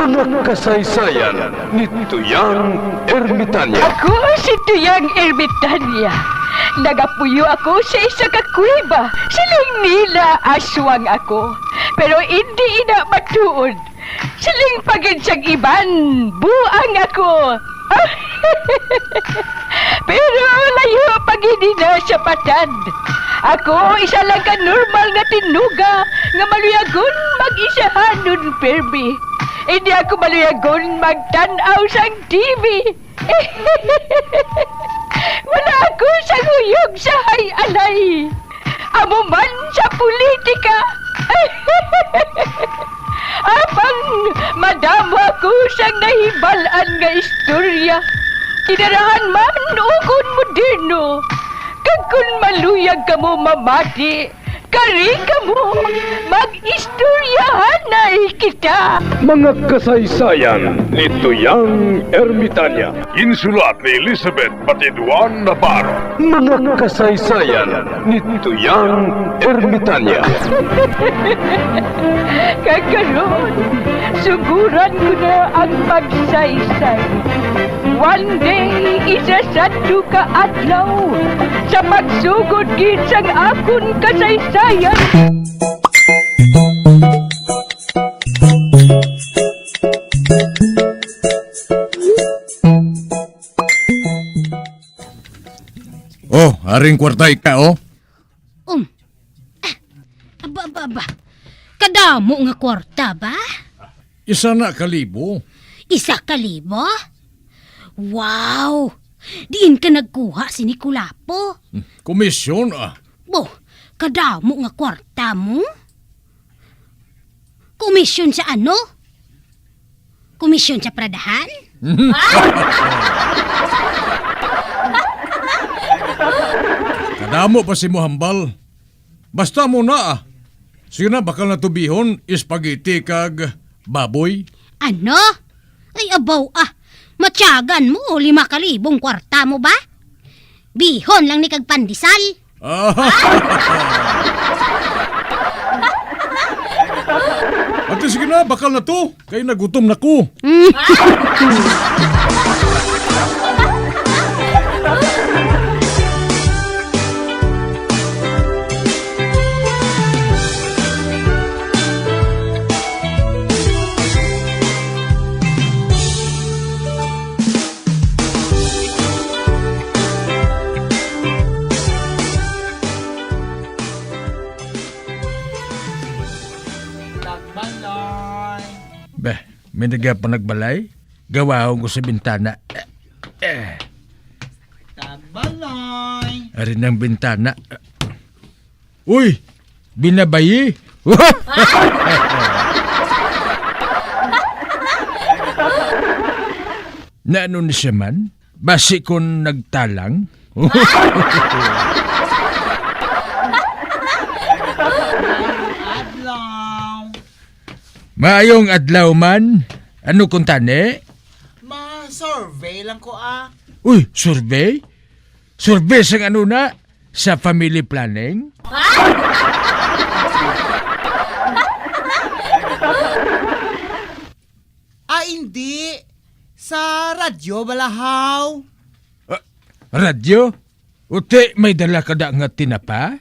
Mga kasaysayan ni Tuyang Ermitanya. Ako si Tuyang Ermitanya. Nagapuyo ako sa isa ka kuweba. Siling nila aswang ako. Pero hindi ina matuod. Siling pagid siyang iban. Buang ako. Pero layo pagid na sa patad. Ako isa lang ka normal nga tinuga nga maluyagon mag-isahanon permi. Hindi ako maluyagon magtanaw sang TV. Wala ako sa huyog sa hay-alay. Amo man sa politika. Apang madamo ako sang nahibalan nga istorya. Kinarahan man ukon moderno. Kag kun maluyag ka mo mamati, kari ka mo, mag-istoryahan na kita. Mga kasaysayan ni Tuyang Ermitanya. Insulat ni Elizabeth Batiduan Navarro. Mga kasaysayan ni Tuyang Ermitanya. Kakaroon, suguran ko na ang pagsaysay. One day, isa sa ka adlaw, sa pagsugod gisang akon kasaysayan. Oh, aring kwartay ka, oh. Aba. Kadamo nga kwarta ba? Isa na kalibo. 1,000? Wow! Diin ka nagkuha si Nicolapo. Komisyon, ah. Bo, kadamo nga kwarta mo? Komisyon sa ano? Komisyon sa pradahan? Kadamo pa si Mohambal. Basta mo na, ah. Sige na, bakal na tubihon, spaghetti kag baboy. Ano? Ay abaw Matyagan mo 5,000 kwarta mo ba? Bihon lang ni kag pandesal. Ate, sige na, bakal na to. Kaya nagutom na ko. Beh, may pa nagbalay. Gawahon ko sa bintana. Tagbaloy! Arin ang bintana. Uy! Binabayi! Na ano ni siya man? Basi kon nagtalang? Adlaw! Maayong adlaw man. Ano kung tani? Ma-survey lang ko Uy, survey? Survey sa ano na? Sa family planning? Hindi. Sa radyo balahaw. Radyo? Uti, may dala ka da nga tinapa?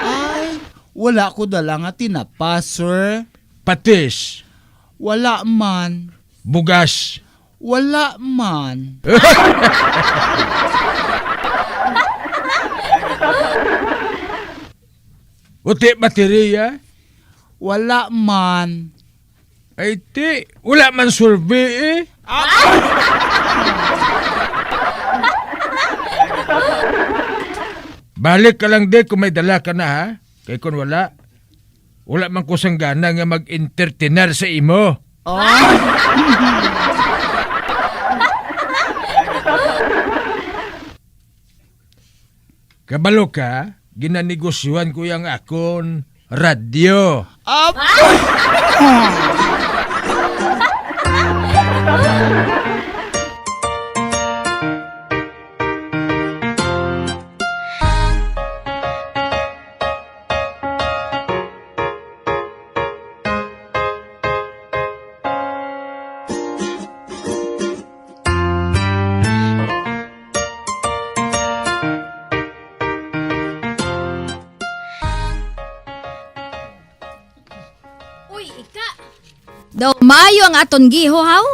Ay, wala ko dala nga tinapa, sir. Patis? Wala man. Bugas? Wala man. Uti, baterya? Wala man. Ay, ti, wala man survey eh. Balik ka lang di kung may dala ka na ha. Kaya kung wala man kusang gana nga mag-entertainar sa imo. Kabalo ka, ginanegosyohan ko yung akon radyo. Ika. Daw mayo ang aton giho, haw.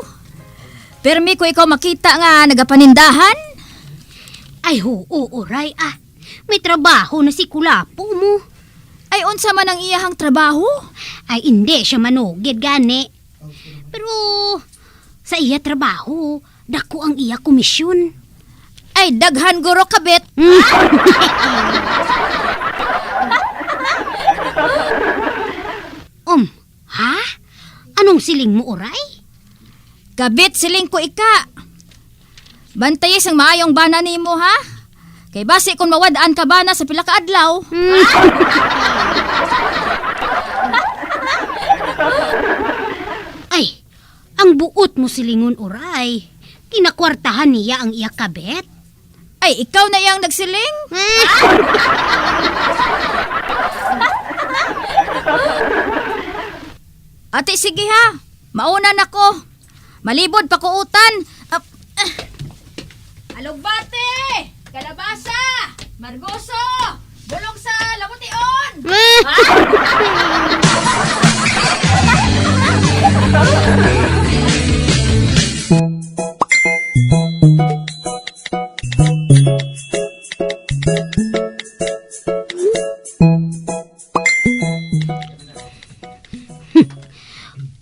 Permi ko ikaw makita nga nagapanindahan. Ay, uray ah. May trabaho na si Kulapo mo. Ay, unsa man ang iyahang trabaho? Ay, hindi siya manugid gani. Pero, sa iya trabaho, dako ang iya komisyon. Ay, daghan guro kabit. Ha? Anong siling mo, uray? Kabit siling ko ika. Bantayis ang maayong bana nimo, ha? Kay basi kung mawadaan ka bana sa pila ka adlaw. Ay, ang buot mo silingon, uray. Kinakwartahan niya ang iya kabet. Ay, ikaw na yang nagsiling? Ate, sige ha. Maunan ako. Malibod pa kuutan. Alugbate! Kalabasa! Margoso! Bulong sa lamution!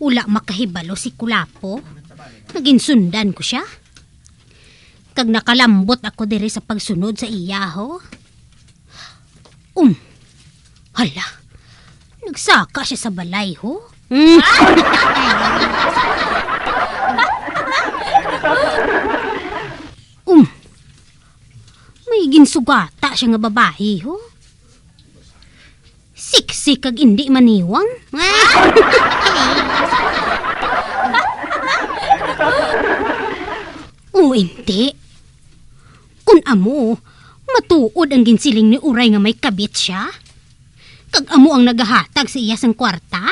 Ula makahibalo si Kulapo. Naging sundan ko siya. Kag nakalambot ako diri sa pagsunod sa iyaho. Hala. Nagsaka siya sa balay, ho. May ginsugata siya nga babae, ho. Siksik kag hindi maniwang. Hindi. Kung amo, matuod ang ginsiling ni Uray nga may kabit siya. Kag amo ang nagahatag sa iya sang kwarta.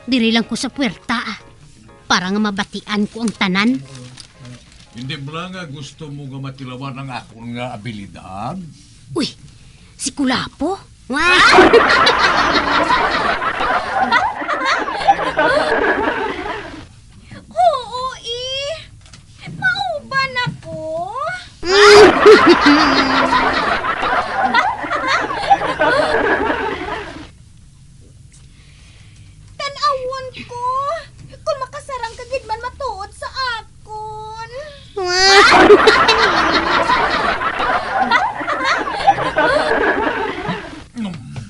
Diri lang ko sa puwerta para nga mabatian ko ang tanan. Hindi mo lang nga gusto mo nga matilawan ang akong nga abilidad? Uy, si Kulapo? Oo, mauban ako. Tanawon ko. Kung makasarang kagid man matuod sa akon.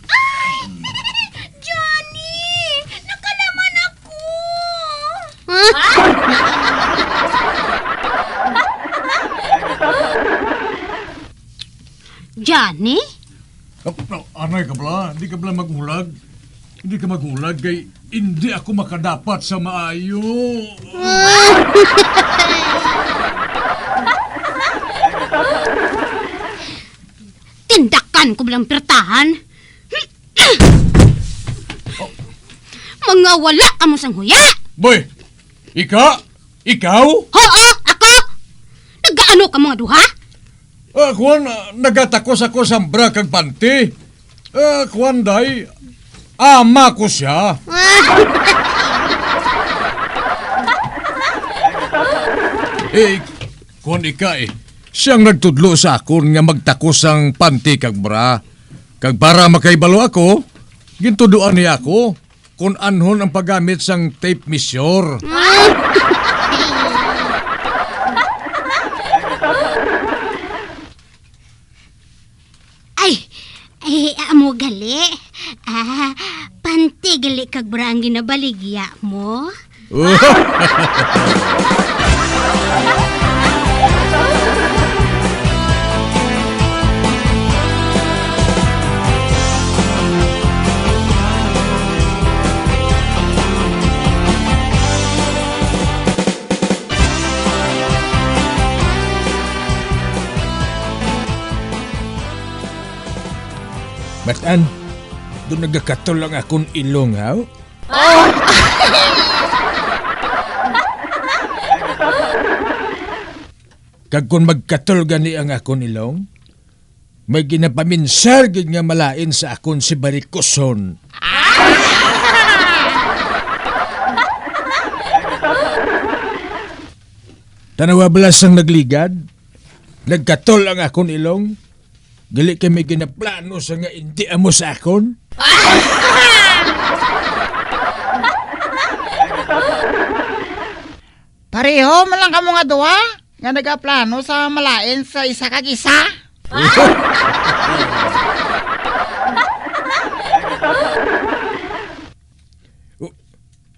Ay! Johnny! Nakalaman ako! Johnny? Anay ka bala? Hindi ka bala maghulag? Hindi ka maghulag kay hindi ako makadapat sa maayo. Tindakan ko bilang pertahan. Mga wala amo sang huya. Boy, ikaw? Oo, ako. Nagaano ka mga duha? Kuan, nagatakos ako sa bra kag panty. Kuan day, ama ko siya. Kuan ika siyang nagtudlo sa akon nga magtakos ang panty kag bra. Kag para makaibalo ako, gintuduan niya ako kung anhon ang paggamit sang tape measure. Ay, amo gali. Panti gali kag bra ang ginabaligya mo. Matan, doon nagkatol ang akong ilong, ha? Kag kung magkatol gani ang akong ilong, may ginapaminsar gid nga malain sa akon si Barikuson. Tanawa balas ang nagligad, nagkatol ang akon ilong, gali kay may ginaplano sa nga hindi amo sa akon. Pareho man lang kamo nga duwa nga nagaplano sa malain sa isa kag isa.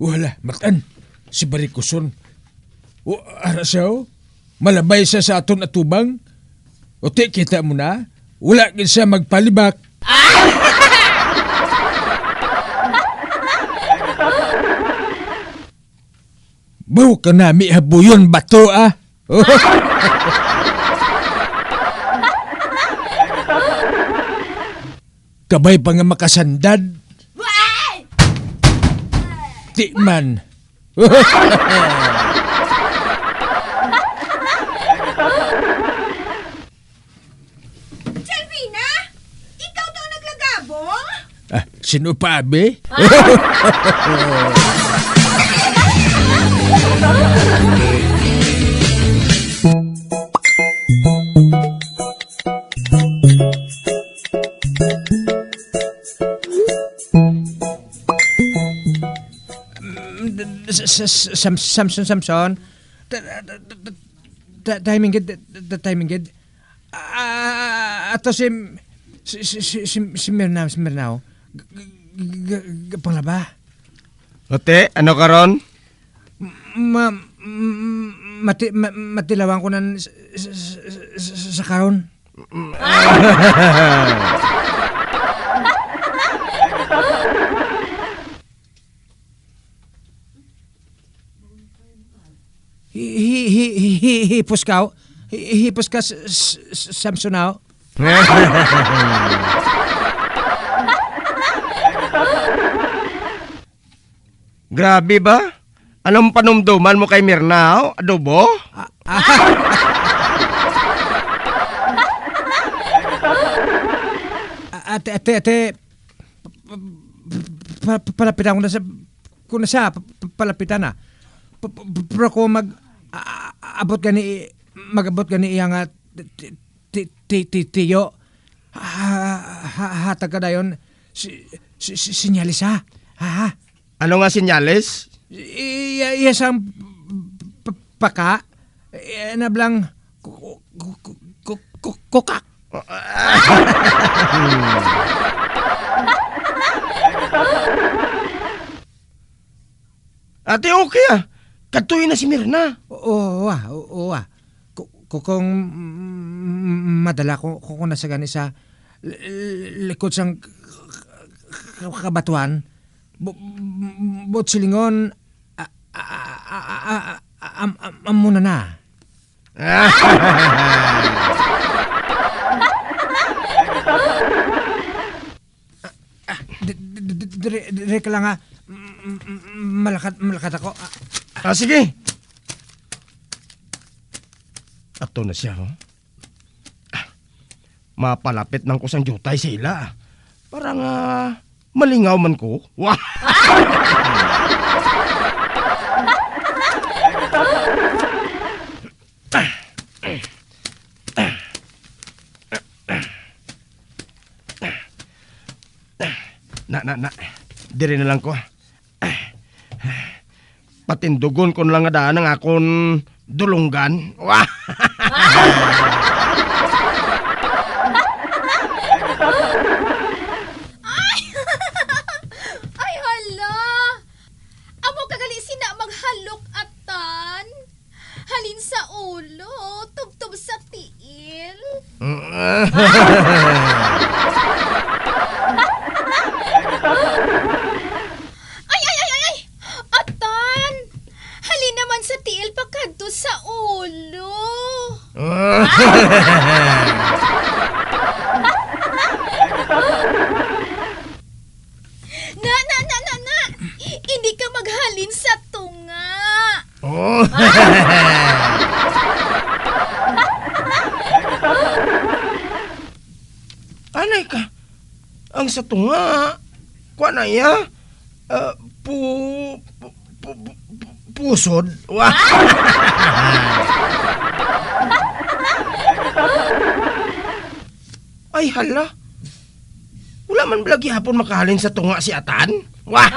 Wala, Matan, si Barikuson. Ara siya, malabay siya sa aton atubang. O ti, kita mo na, wala gid siya magpalibak. Baw ka nami habuyon bato ah. Kabay pa nga makasandad. Di man. Selvina? Ikaw daw naglagabong? Sino pa, abe? Samson. Timing gid. Ato si Mirnao. Panglaba. Ote, ano karon? Matilawan ko nan sa karon. Hipos ka. Hipos ka, Samsonao. Grabe ba? Anong panumduman mo kay Mirnao? Adobo? Ate, palapitan ko na sa, palapitan na. Pero kung magabot gani iya nga tiyo, hatag ka na yun, sinyalis ha? Ano nga sinyales? Iya sang paka, nablang kukak. Ate, okay ah. Katuloy na si Mirna. Oo. Kung madala ko nasa gani sa likod sang kabatuan, bot silingon, muna na. Dire ka lang nga, malakat ako. Sige. Ato na siya, oh. Mapalapit ng kusang jutay sa ila. Parang malingaw man ko. Wah! Na. Diri na lang ko. Patindugon ko lang nga daan ang akon dulunggan. Wah! Ay, hala! Amo kagali sina maghalok atan. Halin sa ulo, tubtob sa tiil. Ay! Atan! Halin naman sa tiil pakadto sa ulo. Anay ka. Ang sa tunga. Kwa na iya. Pusod. Wah. Ay hala. Wala man balagi hapon makahalin sa tunga si Atan. Wah.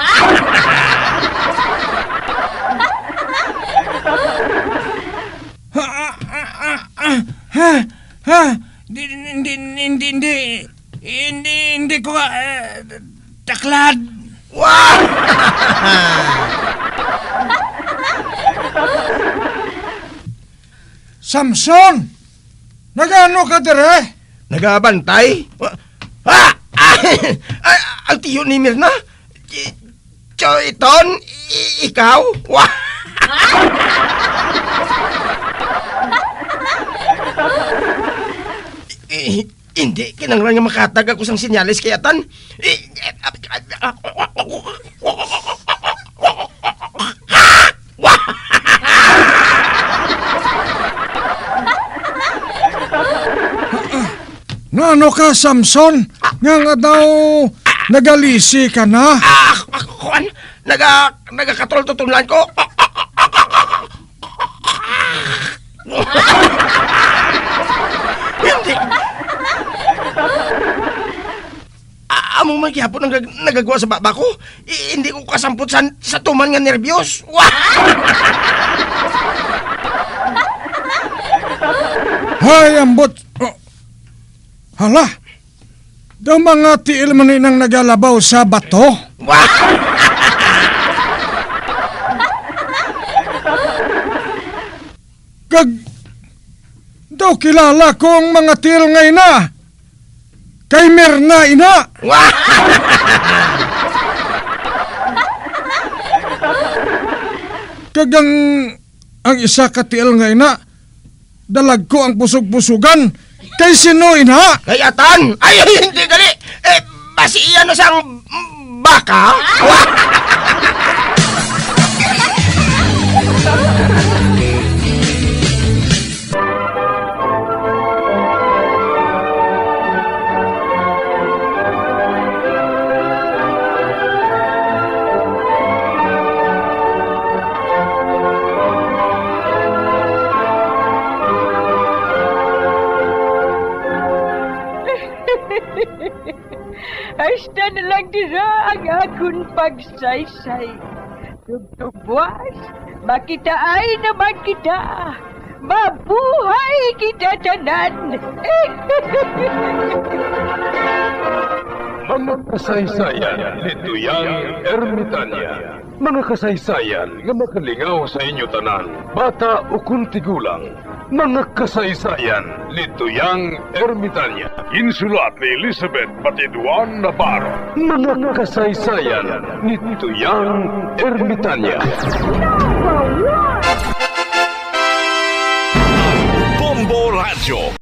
Hindi ko taklad. Wah! Samson! Nagano ka dire? Nagabantay? Ang tiyo ni Mirna? Choyton? Ikaw? Wah! Hindi, kinanglan nga makatag ako sang sinyalis kay Atan. Ano ka, Samson? Nga daw nagalisi ka na? Kuan, nagakatol-tutulan ko. Hindi. Among magyapon ang nagagawa sa baba ko. Hindi ko kasampot sa tuman nga nervyos. Wah! Hay, ambot. Oh. Hala. Daw mga tiil man nang nagalabaw sa bato. Wah! Daw kilala ko ang mga tiil ngay na. Kay Mirna ina. Wah! Ang isa ka tiil ngay na. Dalag ko ang pusog-pusugan. Kay sino ina? Kay Atan! Ay, hindi gali! Basi iyan na siyang baka? Wah! Hasta na lang dira ang akong pagsaysay. Tugtugwas, makitaan naman kita. Mabuhay kita tanan. Mga kasaysayan ni Tuyang Ermitanya. Mga kasaysayan nga makalingaw sa inyo tanan, bata o kung tigulang. Mga kasaysayan ni Tuyang Ermitanya. Insulat ni Elizabeth Batiduan Navarro. Mga kasaysayan ni Tuyang Ermitanya. Bombo Radio.